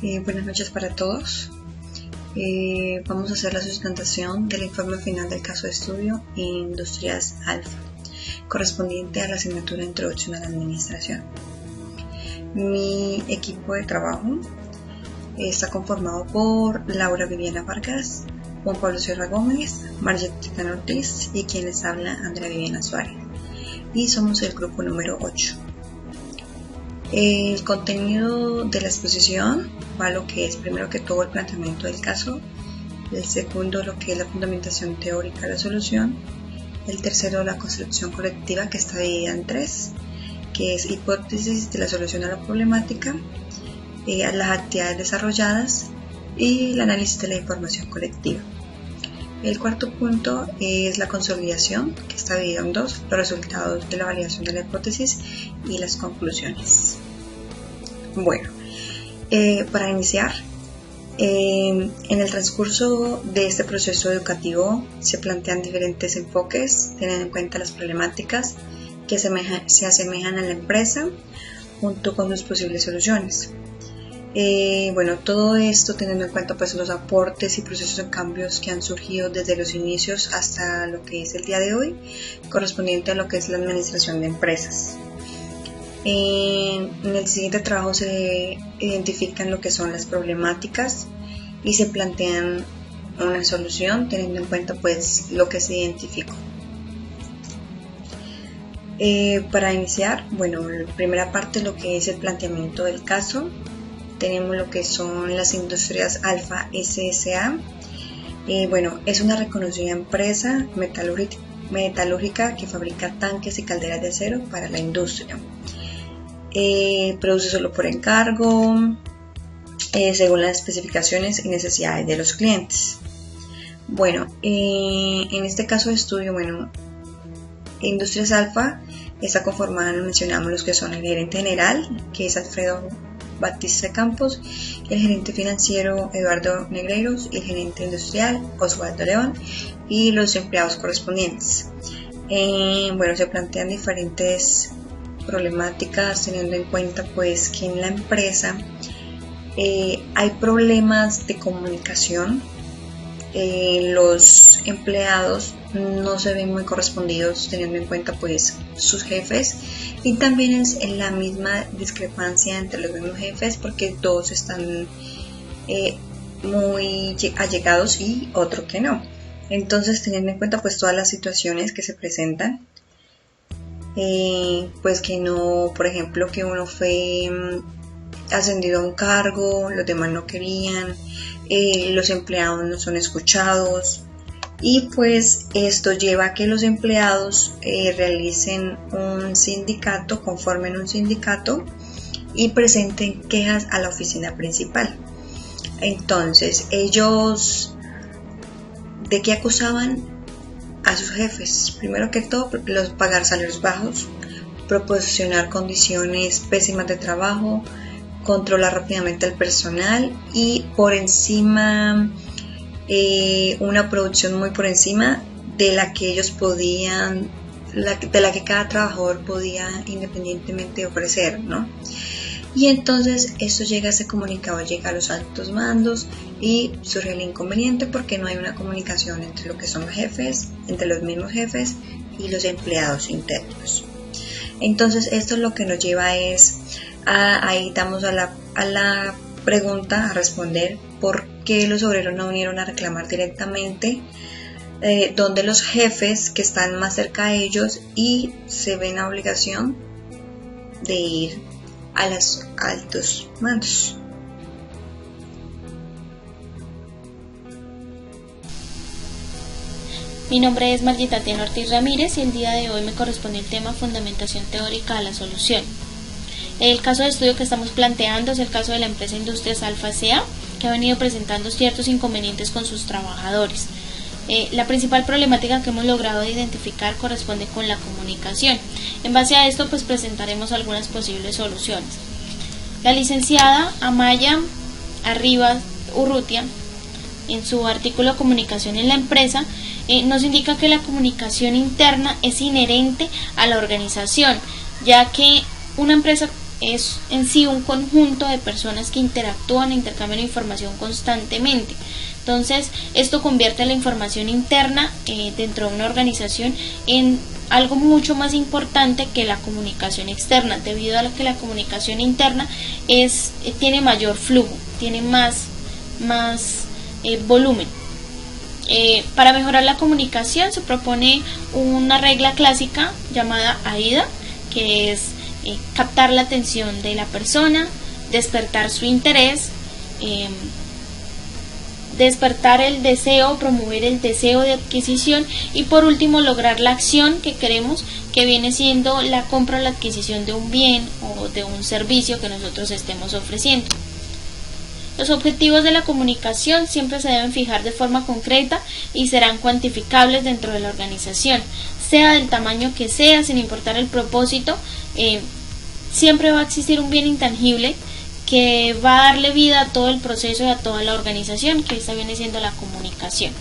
Buenas noches para todos. Vamos a hacer la sustentación del informe final del caso de estudio Industrias Alfa, correspondiente a la asignatura Introducción a la Administración. Mi equipo de trabajo está conformado por Laura Viviana Vargas, Juan Pablo Sierra Gómez, Margetta Ortiz y quien les habla, Andrea Viviana Suárez. Y somos el grupo número 8. El contenido de la exposición va a lo que es primero que todo el planteamiento del caso, el segundo lo que es la fundamentación teórica de la solución, el tercero la construcción colectiva que está dividida en 3, que es hipótesis de la solución a la problemática, las actividades desarrolladas y el análisis de la información colectiva. El cuarto punto es la consolidación, que está dividido en 2, los resultados de la validación de la hipótesis y las conclusiones. Bueno, para iniciar, en el transcurso de este proceso educativo se plantean diferentes enfoques, teniendo en cuenta las problemáticas que se asemejan a la empresa junto con sus posibles soluciones. Todo esto teniendo en cuenta pues los aportes y procesos de cambios que han surgido desde los inicios hasta lo que es el día de hoy, correspondiente a lo que es la administración de empresas. En el siguiente trabajo se identifican lo que son las problemáticas y se plantean una solución teniendo en cuenta pues lo que se identificó. Para iniciar, la primera parte lo que es el planteamiento del caso. Tenemos lo que son las Industrias Alfa SSA. Es una reconocida empresa metalúrgica que fabrica tanques y calderas de acero para la industria. Produce solo por encargo, según las especificaciones y necesidades de los clientes. En este caso de estudio, Industrias Alfa está conformada, mencionamos los que son el gerente general, que es Alfredo Batista Campos, el gerente financiero Eduardo Negreiros y el gerente industrial Osvaldo León y los empleados correspondientes. Se plantean diferentes problemáticas teniendo en cuenta pues que en la empresa hay problemas de comunicación, los empleados no se ven muy correspondidos teniendo en cuenta pues sus jefes, y también es en la misma discrepancia entre los mismos jefes porque todos están muy allegados y otro que no. Entonces, teniendo en cuenta pues todas las situaciones que se presentan, pues que no, por ejemplo, que uno fue ascendido a un cargo, los demás no querían, los empleados no son escuchados, y pues esto lleva a que los empleados realicen un sindicato, conformen un sindicato y presenten quejas a la oficina principal. Entonces, ellos, ¿de qué acusaban a sus jefes? Primero que todo, pagar salarios bajos, proporcionar condiciones pésimas de trabajo, controlar rápidamente al personal y por encima una producción muy por encima de la que ellos podían, de la que cada trabajador podía independientemente ofrecer, ¿no? Y entonces esto llega, ese comunicado llega a los altos mandos y surge el inconveniente porque no hay una comunicación entre lo que son los jefes, entre los mismos jefes y los empleados internos. Entonces esto lo que nos lleva es ahí estamos a la pregunta a responder: ¿por qué los obreros no vinieron a reclamar directamente? Donde los jefes que están más cerca de ellos y se ven la obligación de ir a los altos mandos. Mi nombre es Margetta Ortiz Ramírez y el día de hoy me corresponde el tema Fundamentación teórica de la solución. El caso de estudio que estamos planteando es el caso de la empresa Industrias Alfa S.A., que ha venido presentando ciertos inconvenientes con sus trabajadores. La principal problemática que hemos logrado identificar corresponde con la comunicación. En base a esto, pues presentaremos algunas posibles soluciones. La licenciada Amaya Arribas Urrutia, en su artículo Comunicación en la empresa, nos indica que la comunicación interna es inherente a la organización, ya que una empresa es en sí un conjunto de personas que interactúan e intercambian información constantemente. Entonces, esto convierte la información interna dentro de una organización en algo mucho más importante que la comunicación externa, debido a que la comunicación interna tiene mayor flujo, tiene más volumen. Para mejorar la comunicación se propone una regla clásica llamada AIDA, que es captar la atención de la persona, despertar su interés, despertar el deseo, promover el deseo de adquisición y por último lograr la acción que queremos, que viene siendo la compra o la adquisición de un bien o de un servicio que nosotros estemos ofreciendo. Los objetivos de la comunicación siempre se deben fijar de forma concreta y serán cuantificables dentro de la organización, sea del tamaño que sea, sin importar el propósito. Siempre va a existir un bien intangible que va a darle vida a todo el proceso y a toda la organización, que esta viene siendo la comunicación.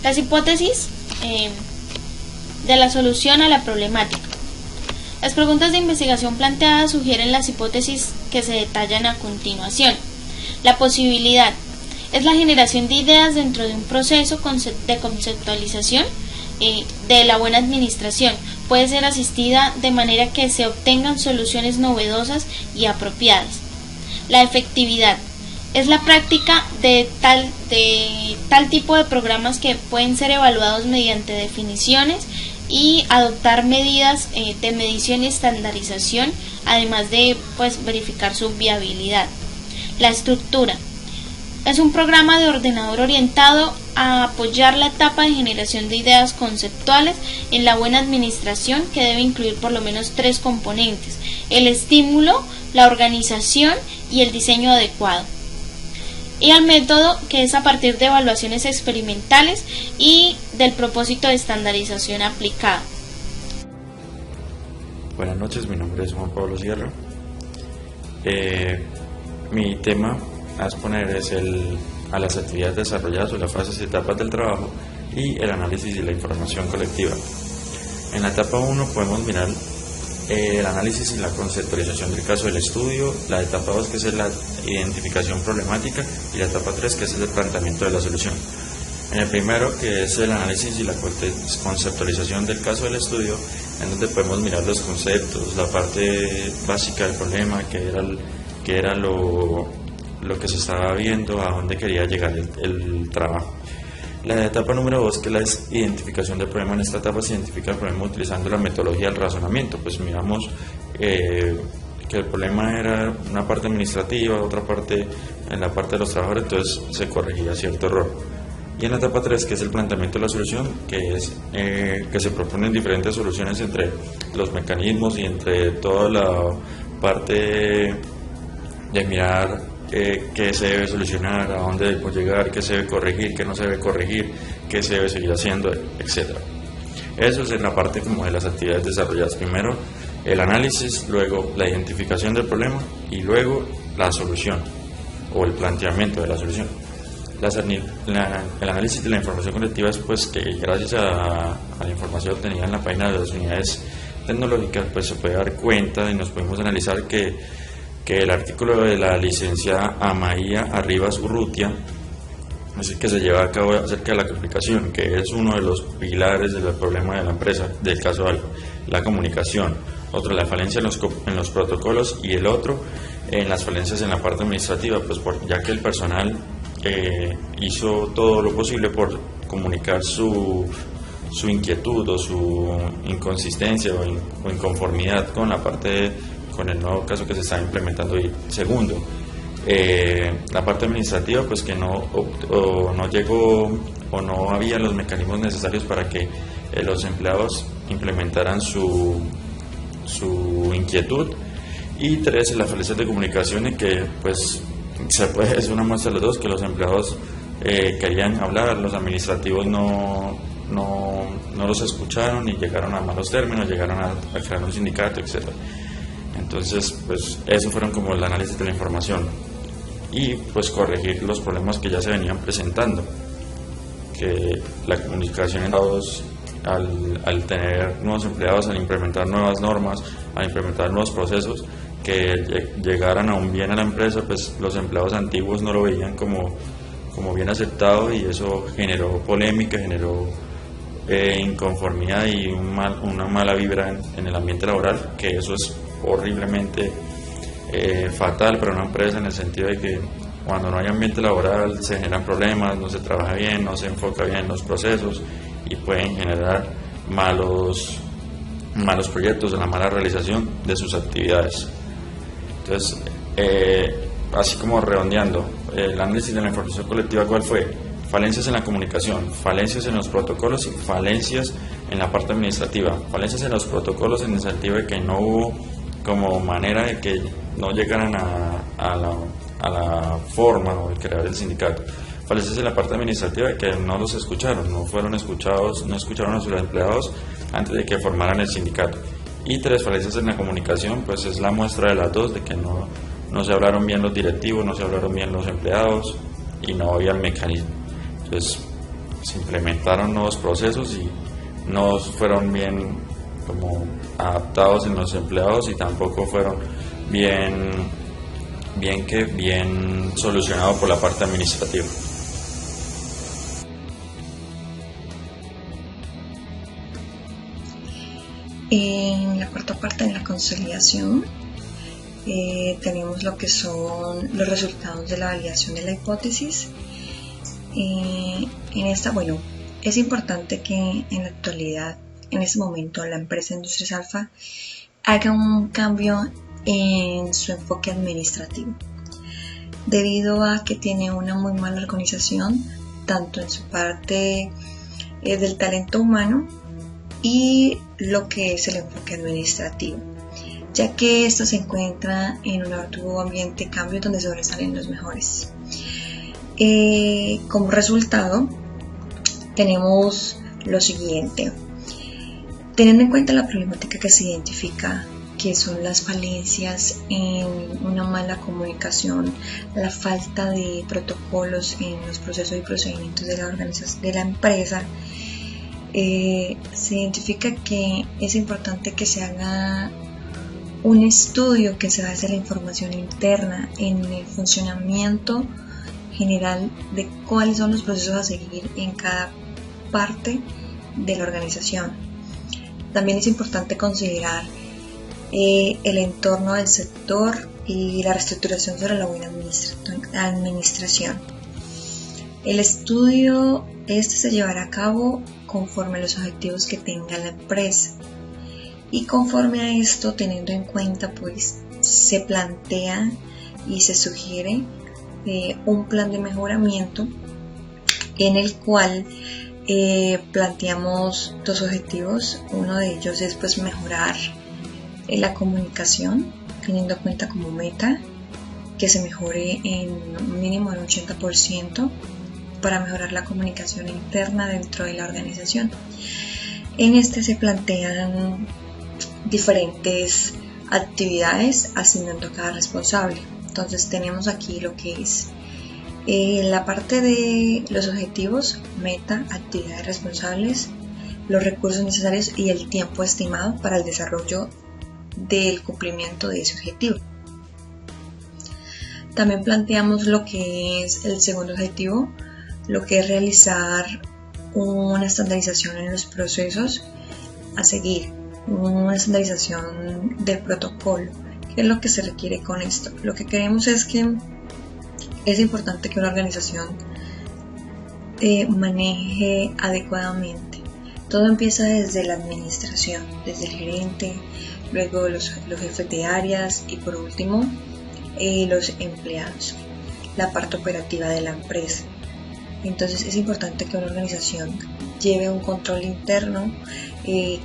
Las hipótesis de la solución a la problemática. Las preguntas de investigación planteadas sugieren las hipótesis que se detallan a continuación. La posibilidad es la generación de ideas dentro de un proceso de conceptualización de la buena administración. Puede ser asistida de manera que se obtengan soluciones novedosas y apropiadas. La efectividad es la práctica de tal tipo de programas que pueden ser evaluados mediante definiciones y adoptar medidas de medición y estandarización, además de verificar su viabilidad. La estructura es un programa de ordenador orientado a apoyar la etapa de generación de ideas conceptuales en la buena administración, que debe incluir por lo menos 3 componentes: el estímulo, la organización y el diseño adecuado. Y al método, que es a partir de evaluaciones experimentales y del propósito de estandarización aplicada. Buenas noches, mi nombre es Juan Pablo Sierra. Mi tema a exponer es a las actividades desarrolladas o las fases y etapas del trabajo y el análisis de la información colectiva. En la etapa 1 podemos mirar el análisis y la conceptualización del caso del estudio, la etapa 2 que es la identificación problemática y la etapa 3 que es el planteamiento de la solución. En el primero, que es el análisis y la conceptualización del caso del estudio, en donde podemos mirar los conceptos, la parte básica del problema, que era lo que se estaba viendo, a dónde quería llegar el trabajo. La etapa número 2, que es la identificación del problema. En esta etapa se identifica el problema utilizando la metodología del razonamiento. Pues miramos que el problema era una parte administrativa, otra parte en la parte de los trabajadores, entonces se corregía cierto error. Y en la etapa 3, que es el planteamiento de la solución, que es que se proponen diferentes soluciones entre los mecanismos y entre toda la parte de mirar qué se debe solucionar, a dónde debemos llegar, qué se debe corregir, qué no se debe corregir, qué se debe seguir haciendo, etc. Eso es en la parte como de las actividades desarrolladas. Primero el análisis, luego la identificación del problema y luego la solución o el planteamiento de la solución. El análisis de la información colectiva es pues que gracias a la información obtenida en la página de las unidades tecnológicas pues se puede dar cuenta y nos podemos analizar que el artículo de la licenciada Amaia Arribas Urrutia es el que se lleva a cabo acerca de la comunicación, que es uno de los pilares del problema de la empresa, del caso Alfa, la comunicación. Otro, la falencia en los protocolos, y el otro en las falencias en la parte administrativa, pues ya que el personal hizo todo lo posible por comunicar su inquietud o su inconsistencia o inconformidad con la parte con el nuevo caso que se está implementando. Y segundo, la parte administrativa, pues que no llegó o no había los mecanismos necesarios para que los empleados implementaran su inquietud. Y 3, la falencia de comunicación, en que pues se puede, es una muestra de los dos, que los empleados querían hablar, los administrativos no los escucharon y llegaron a malos términos, llegaron a crear un sindicato, etc. Entonces, pues eso fueron como el análisis de la información y pues corregir los problemas que ya se venían presentando, que la comunicación en todos al tener nuevos empleados, al implementar nuevas normas, al implementar nuevos procesos que llegaran a un bien a la empresa, pues los empleados antiguos no lo veían como bien aceptado, y eso generó polémica, generó inconformidad y una mala vibra en el ambiente laboral, que eso es horriblemente fatal para una empresa, en el sentido de que cuando no hay ambiente laboral se generan problemas, no se trabaja bien, no se enfoca bien en los procesos y pueden generar malos proyectos, una mala realización de sus actividades. Entonces, así como redondeando, el análisis de la información colectiva, ¿cuál fue? Falencias en la comunicación, falencias en los protocolos y falencias en la parte administrativa. Falencias en los protocolos en el sentido de que no hubo como manera de que no llegaran a la forma o el crear el sindicato. Falencias en la parte administrativa de que no los escucharon, no fueron escuchados, no escucharon a sus empleados antes de que formaran el sindicato. Y 3, falencias en la comunicación, pues es la muestra de las dos, de que no se hablaron bien los directivos, no se hablaron bien los empleados y no había el mecanismo. Entonces se implementaron nuevos procesos y no fueron bien como adaptados en los empleados, y tampoco fueron bien solucionados por la parte administrativa. En la cuarta parte, en la consolidación, tenemos lo que son los resultados de la validación de la hipótesis. En esta, es importante que en la actualidad, en este momento, la empresa Industrias Alfa haga un cambio en su enfoque administrativo, debido a que tiene una muy mala organización, tanto en su parte del talento humano y lo que es el enfoque administrativo, ya que esto se encuentra en un arduo ambiente de cambio donde sobresalen los mejores. Como resultado, tenemos lo siguiente. Teniendo en cuenta la problemática que se identifica, que son las falencias en una mala comunicación, la falta de protocolos en los procesos y procedimientos de la organización de la empresa, se identifica que es importante que se haga un estudio que se base en la información interna, en el funcionamiento general de cuáles son los procesos a seguir en cada parte de la organización. También es importante considerar el entorno del sector y la reestructuración sobre la buena administración. El estudio se llevará a cabo conforme a los objetivos que tenga la empresa, y conforme a esto, teniendo en cuenta, pues se plantea y se sugiere un plan de mejoramiento en el cual planteamos 2 objetivos. Uno de ellos es pues mejorar la comunicación, teniendo en cuenta como meta que se mejore en un mínimo del 80% para mejorar la comunicación interna dentro de la organización. En este se plantean diferentes actividades asignando a cada responsable. Entonces tenemos aquí lo que es la parte de los objetivos, meta, actividades responsables, los recursos necesarios y el tiempo estimado para el desarrollo del cumplimiento de ese objetivo. También planteamos lo que es el segundo objetivo, lo que es realizar una estandarización en los procesos a seguir, una estandarización del protocolo. ¿Qué es lo que se requiere con esto? Lo que queremos es que es importante que una organización maneje adecuadamente. Todo empieza desde la administración, desde el gerente, luego los jefes de áreas y por último los empleados, la parte operativa de la empresa. Entonces es importante que una organización lleve un control interno,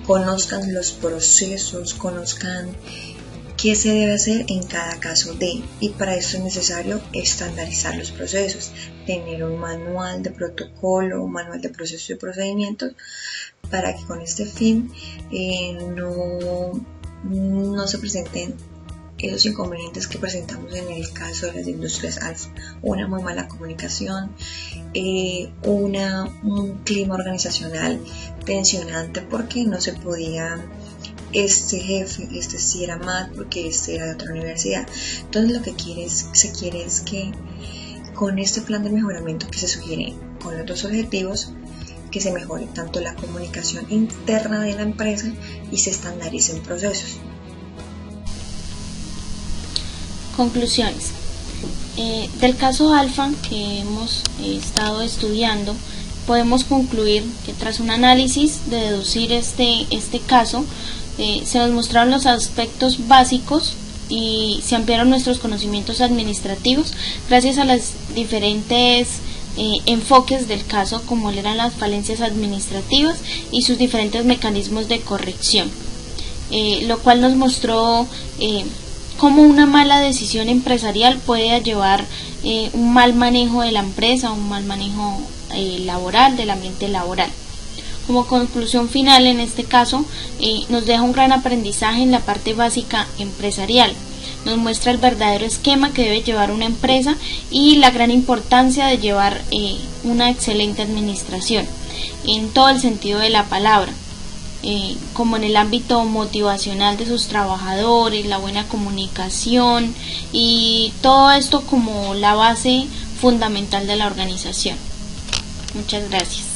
conozcan los procesos, conozcan qué se debe hacer en cada caso y para eso es necesario estandarizar los procesos, tener un manual de protocolo, un manual de procesos y procedimientos, para que con este fin no se presenten esos inconvenientes que presentamos en el caso de las industrias alfa: una muy mala comunicación, un clima organizacional tensionante porque no se podía, este jefe, este sí era más porque este era de otra universidad. Entonces lo que se quiere es que con este plan de mejoramiento que se sugiere con los dos objetivos, que se mejore tanto la comunicación interna de la empresa y se estandaricen procesos. Conclusiones. Del caso alfa que hemos estado estudiando, podemos concluir que tras un análisis de deducir este caso, se nos mostraron los aspectos básicos y se ampliaron nuestros conocimientos administrativos gracias a los diferentes enfoques del caso, como eran las falencias administrativas y sus diferentes mecanismos de corrección, lo cual nos mostró cómo una mala decisión empresarial puede llevar un mal manejo de la empresa, un mal manejo laboral, del ambiente laboral. Como conclusión final, en este caso, nos deja un gran aprendizaje en la parte básica empresarial. Nos muestra el verdadero esquema que debe llevar una empresa y la gran importancia de llevar una excelente administración en todo el sentido de la palabra, como en el ámbito motivacional de sus trabajadores, la buena comunicación y todo esto como la base fundamental de la organización. Muchas gracias.